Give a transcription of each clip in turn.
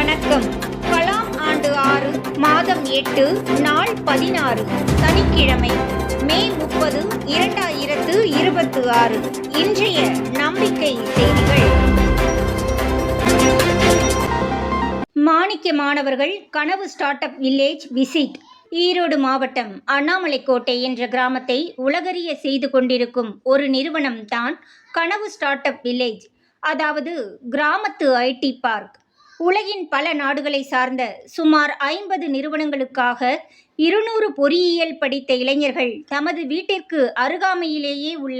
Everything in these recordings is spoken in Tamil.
வணக்கம். கலாம் ஆண்டு 6 மாதம் 8 நாள் 16 சனிக்கிழமை மே 30 2026. இன்றைய நம்பிக்கை செய்திகள். மாணிக்க மாணவர்கள் கனவு start up village visit. Erode மாவட்டம் அண்ணாமலைக்கோட்டை என்ற கிராமத்தை உலகறிய செய்து கொண்டிருக்கும் ஒரு நிறுவனம் தான் கனவு ஸ்டார்ட் அப் வில்லேஜ், அதாவது கிராமத்து ஐடி பார்க். உலகின் பல நாடுகளை சார்ந்த சுமார் 50 நிறுவனங்களுக்காக 200 பொறியியல் படித்த இளைஞர்கள் தமது வீட்டிற்கு அருகாமையிலேயே உள்ள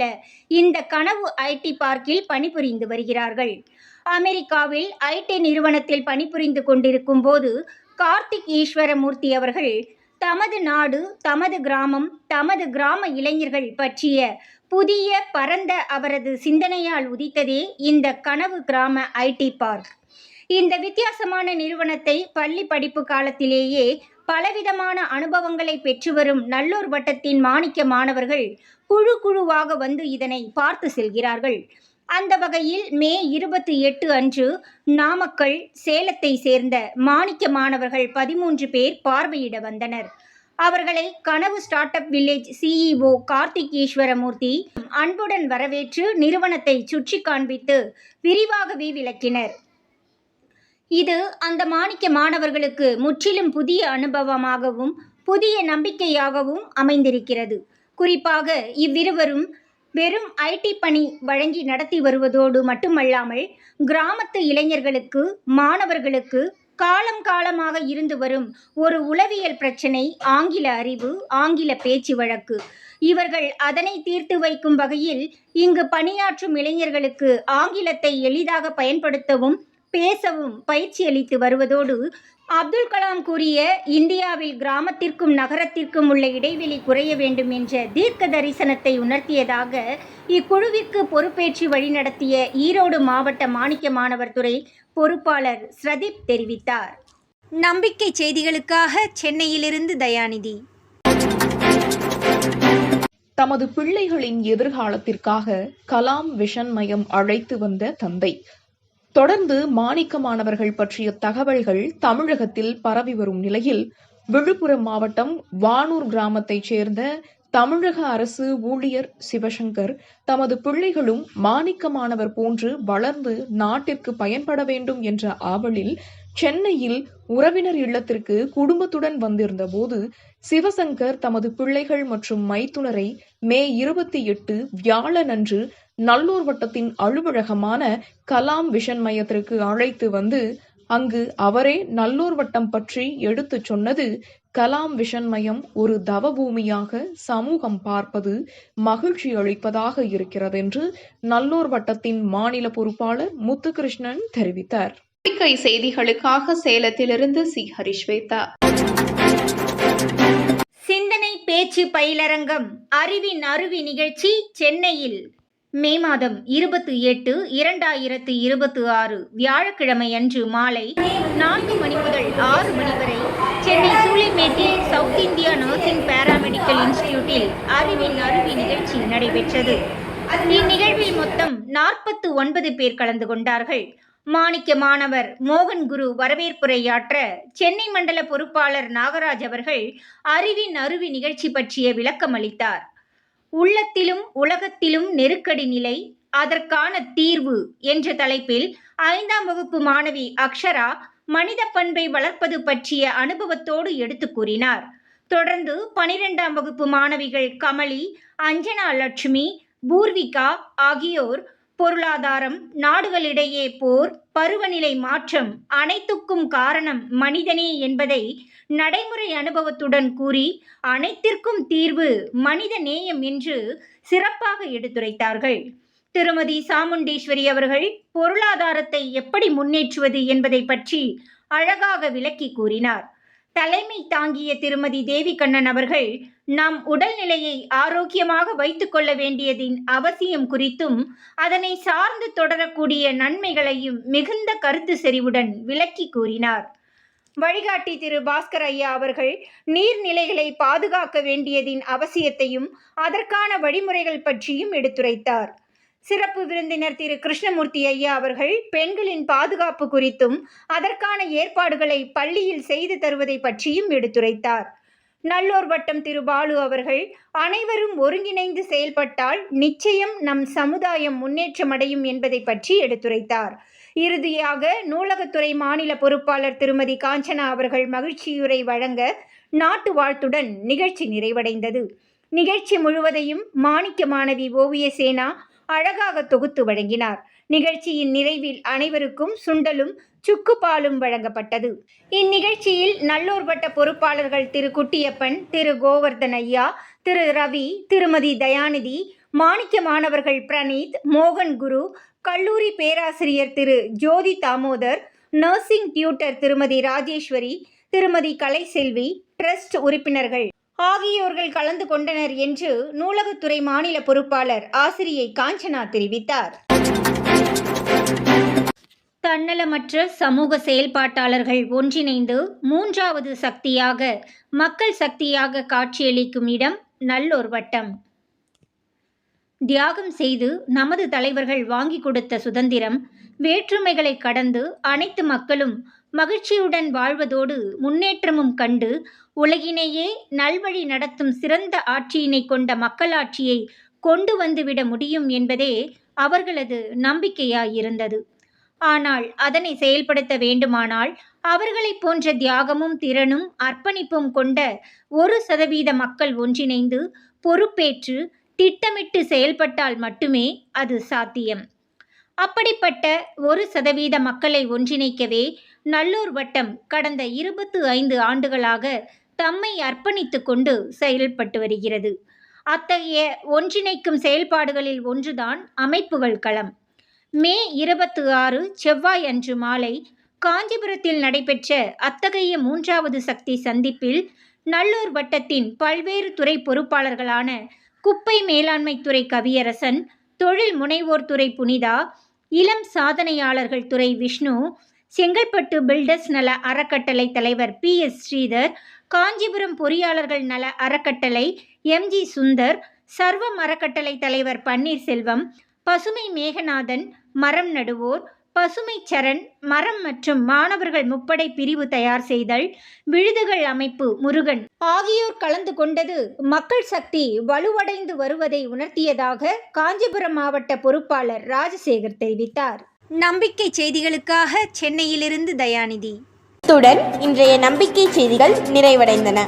இந்த கனவு ஐடி பார்க்கில் பணிபுரிந்து வருகிறார்கள். அமெரிக்காவில் ஐடி நிறுவனத்தில் பணிபுரிந்து கொண்டிருக்கும் போது கார்த்திக் ஈஸ்வரமூர்த்தி அவர்கள் தமது நாடு, தமது கிராமம், தமது கிராம இளைஞர்கள் பற்றிய புதிய பரந்த அவரது சிந்தனையால் உதித்ததே இந்த கனவு கிராம ஐடி பார்க். இந்த வித்தியாசமான நிறுவனத்தை பள்ளி படிப்பு காலத்திலேயே பலவிதமான அனுபவங்களை பெற்று வரும் நல்லூர் வட்டத்தின் மாணிக்க மாணவர்கள் குழு குழுவாக வந்து இதனை பார்த்து செல்கிறார்கள். அந்த வகையில் மே 28 அன்று நாமக்கல், சேலத்தை சேர்ந்த மாணிக்க மாணவர்கள் 13 பேர் பார்வையிட வந்தனர். அவர்களை கனவு start up village CEO Karthik Eswaramoorthy அன்புடன் வரவேற்று நிறுவனத்தை சுற்றி காண்பித்து விரிவாகவே விளக்கினர். இது அந்த மாணிக்க மாணவர்களுக்கு முற்றிலும் புதிய அனுபவமாகவும் புதிய நம்பிக்கையாகவும் அமைந்திருக்கிறது. குறிப்பாக இவ்விருவரும் வெறும் ஐடி பணி வழங்கி நடத்தி வருவதோடு மட்டுமல்லாமல் கிராமத்து இளைஞர்களுக்கு, மாணவர்களுக்கு காலம் காலமாக இருந்து வரும் ஒரு உளவியல் பிரச்சனை ஆங்கில அறிவு, ஆங்கில பேச்சு வழக்கு. இவர்கள் அதனை தீர்த்து வைக்கும் வகையில் இங்கு பணியாற்றும் இளைஞர்களுக்கு ஆங்கிலத்தை எளிதாக பயன்படுத்தவும் பேசவும் பயிற்சி அளித்து வருவதோடு, அப்துல் கலாம் கூறிய இந்தியாவில் கிராமத்திற்கும் நகரத்திற்கும் உள்ள இடைவெளி குறைய வேண்டும் என்ற தீர்க்க தரிசனத்தை உணர்த்தியதாக இக்குழுவிற்கு பொறுப்பேற்று வழிநடத்திய ஈரோடு மாவட்ட மாணிக்க மாணவர் துறை பொறுப்பாளர் ஸ்ரதீப் தெரிவித்தார். நம்பிக்கை செய்திகளுக்காக சென்னையிலிருந்து தயாநிதி. தமது பிள்ளைகளின் எதிர்காலத்திற்காக கலாம் விஷன் மையம் அழைத்து வந்த தந்தை. தொடர்ந்து மாணிக்க மாணவர்கள் பற்றிய தகவல்கள் தமிழகத்தில் பரவி வரும் நிலையில், விழுப்புரம் மாவட்டம் வானூர் கிராமத்தைச் சேர்ந்த தமிழக அரசு ஊழியர் சிவசங்கர் தமது பிள்ளைகளும் மாணிக்க மாணவர் போன்று வளர்ந்து நாட்டிற்கு பயன்பட வேண்டும் என்ற ஆவலில் சென்னையில் உறவினர் இல்லத்திற்கு குடும்பத்துடன் வந்திருந்த போது சிவசங்கர் தமது பிள்ளைகள் மற்றும் மைத்துனரை மே 28 வியாழனன்று நல்லூர் வட்டத்தின் அலுவலகமான கலாம் விஷன் மையத்திற்கு அழைத்து வந்து அங்கு அவரே நல்லூர் வட்டம் பற்றி எடுத்துச் சொன்னது, கலாம் விஷன் மையம் ஒரு தவபூமியாக சமூகம் பார்ப்பது மகிழ்ச்சி அளிப்பதாக இருக்கிறது என்று நல்லூர் வட்டத்தின் மாநில பொறுப்பாளர் முத்துகிருஷ்ணன் தெரிவித்தார். செய்திகளுக்காக சேலத்திலிருந்து சி. ஹரிஸ்வேதா. சிந்தனை பேச்சு பயிலரங்கம் அறிவின் அருவி நிகழ்ச்சி சென்னையில் மே மாதம் 28, 2026 வியாழக்கிழமை அன்று மாலை 4 மணி முதல் 6 மணி வரை சென்னை சூளைமேட்டில் சவுத் இந்தியா நர்சிங் பாராமெடிக்கல் இன்ஸ்டிடியூட்டில் அறிவின் அருவி நிகழ்ச்சி நடைபெற்றது. இந்நிகழ்வில் மொத்தம் 49 பேர் கலந்து கொண்டார்கள். மாணிக்க மாணவர் மோகன் குரு வரவேற்புரையாற்ற சென்னை மண்டல பொறுப்பாளர் நாகராஜ் அவர்கள் அறிவின் அருவி நிகழ்ச்சி பற்றிய விளக்கம் அளித்தார். உள்ளத்திலும் உலகத்திலும் நெருக்கடி நிலை, அதற்கான தீர்வு என்ற தலைப்பில் 5ஆம் வகுப்பு மாணவி அக்ஷரா மனித பண்பை வளர்ப்பது பற்றிய அனுபவத்தோடு எடுத்து கூறினார். தொடர்ந்து 12ஆம் வகுப்பு மாணவிகள் கமலி, அஞ்சனா லட்சுமி, பூர்விகா ஆகியோர் பொருளாதாரம், நாடுகளிடையே போர், பருவநிலை மாற்றம் அனைத்துக்கும் காரணம் மனிதனே என்பதை நடைமுறை அனுபவத்துடன் கூறி அனைத்திற்கும் தீர்வு மனித நேயம் என்று சிறப்பாக எடுத்துரைத்தார்கள். திருமதி சாமுண்டீஸ்வரி அவர்கள் பொருளாதாரத்தை எப்படி முன்னேற்றுவது என்பதை பற்றி அழகாக விளக்கி கூறினார். தலைமை தாங்கிய திருமதி தேவிகண்ணன் அவர்கள் நம் உடல்நிலையை ஆரோக்கியமாக வைத்துக் கொள்ள வேண்டியதின் அவசியம் குறித்தும் அதனை சார்ந்து தொடரக்கூடிய நன்மைகளையும் மிகுந்த கருத்து செறிவுடன் விளக்கி கூறினார். வழிகாட்டி திரு பாஸ்கர் ஐயா அவர்கள் நீர்நிலைகளை பாதுகாக்க வேண்டியதின் அவசியத்தையும் அதற்கான வழிமுறைகள் பற்றியும் எடுத்துரைத்தார். சிறப்பு விருந்தினர் திரு கிருஷ்ணமூர்த்தி ஐயா அவர்கள் பெண்களின் பாதுகாப்பு குறித்தும் அதற்கான ஏற்பாடுகளை பள்ளியில் செய்து தருவதை பற்றியும் எடுத்துரைத்தார். நல்லூர் வட்டம் திரு பாலு அவர்கள் அனைவரும் ஒருங்கிணைந்து செயல்பட்டால் நிச்சயம் நம் சமுதாயம் முன்னேற்றமடையும் என்பதை பற்றி எடுத்துரைத்தார். இறுதியாக நூலகத்துறை மாநில பொறுப்பாளர் திருமதி காஞ்சனா அவர்கள் மகிழ்ச்சியுரை வழங்க நாட்டு வாழ்த்துடன் நிகழ்ச்சி நிறைவடைந்தது. நிகழ்ச்சி முழுவதையும் மாணிக்க மாணவி ஓவிய சேனா அழகாக தொகுத்து வழங்கினார். நிகழ்ச்சியின் நிறைவில் அனைவருக்கும் சுண்டலும் சுக்குப்பாலும் வழங்கப்பட்டது. இந்நிகழ்ச்சியில் நல்லூர் வட்ட பொறுப்பாளர்கள் திரு குட்டியப்பன், திரு கோவர்தன் ஐயா, திரு ரவி, திருமதி தயாநிதி, மாணிக்க மாணவர்கள் பிரணீத், மோகன் குரு, கல்லூரி பேராசிரியர் திரு ஜோதி தாமோதர், நர்சிங் டியூட்டர் திருமதி ராஜேஸ்வரி, திருமதி கலைசெல்வி, ட்ரஸ்ட் உறுப்பினர்கள் ஆகியோர்கள் கலந்து கொண்டனர் என்று நூலகத்துறை மாநில பொறுப்பாளர் ஆசிரியை காஞ்சனா தெரிவித்தார். தன்னலமற்ற சமூக செயல்பாட்டாளர்கள் ஒன்றிணைந்து மூன்றாவது சக்தியாக, மக்கள் சக்தியாக காட்சியளிக்கும் இடம் நல்லூர் வட்டம். தியாகம் செய்து நமது தலைவர்கள் வாங்கி கொடுத்த சுதந்திரம், வேற்றுமைகளை கடந்து அனைத்து மக்களும் மகிழ்ச்சியுடன் வாழ்வதோடு முன்னேற்றமும் கண்டு உலகினையே நல்வழி நடத்தும் சிறந்த ஆட்சியினை கொண்ட மக்களாட்சியை கொண்டு வந்துவிட முடியும் என்பதே அவர்களது நம்பிக்கையாயிருந்தது. ஆனால் அதனை செயல்படுத்த வேண்டுமானால் அவர்களைப் போன்ற தியாகமும் திறனும் அர்ப்பணிப்பும் கொண்ட 1% மக்கள் ஒன்றிணைந்து பொறுப்பேற்று திட்டமிட்டு செயல்பட்டால் மட்டுமே அது சாத்தியம். அப்படிப்பட்ட 1% மக்களை ஒன்றிணைக்கவே நல்லூர் வட்டம் கடந்த 25 ஆண்டுகளாக தம்மை அர்ப்பணித்து கொண்டு செயல்பட்டு வருகிறது. அத்தகைய ஒன்றிணைக்கும் செயல்பாடுகளில் ஒன்றுதான் அமைப்புகள் களம். மே 26 செவ்வாய் அன்று மாலை காஞ்சிபுரத்தில் நடைபெற்ற அத்தகைய மூன்றாவது சக்தி சந்திப்பில் நல்லூர் வட்டத்தின் பல்வேறு துறை பொறுப்பாளர்களான குப்பை மேலாண்மை துறை கவியரசன், தொழில் முனைவோர் துறை புனிதா, இளம் சாதனையாளர்கள் துறை விஷ்ணு, செங்கல்பட்டு பில்டர்ஸ் நல அறக்கட்டளை தலைவர் PS ஸ்ரீதர், காஞ்சிபுரம் பொறியாளர்கள் நல அறக்கட்டளை MG சுந்தர், சர்வம் அறக்கட்டளை தலைவர் பன்னீர்செல்வம், பசுமை மேகநாதன், மரம் நடுவோர், பசுமை சரண், மரம் மற்றும் மாணவர்கள் முப்படை பிரிவு தயார் செய்தல், விழுதுகள் அமைப்பு முருகன் ஆகியோர் கலந்து கொண்டது மக்கள் சக்தி வலுவடைந்து வருவதை உணர்த்தியதாக காஞ்சிபுரம் மாவட்ட பொறுப்பாளர் ராஜசேகர் தெரிவித்தார். நம்பிக்கை செய்திகளுக்காக சென்னையிலிருந்து தயாநிதி. இத்துடன் இன்றைய நம்பிக்கை செய்திகள் நிறைவடைந்தன.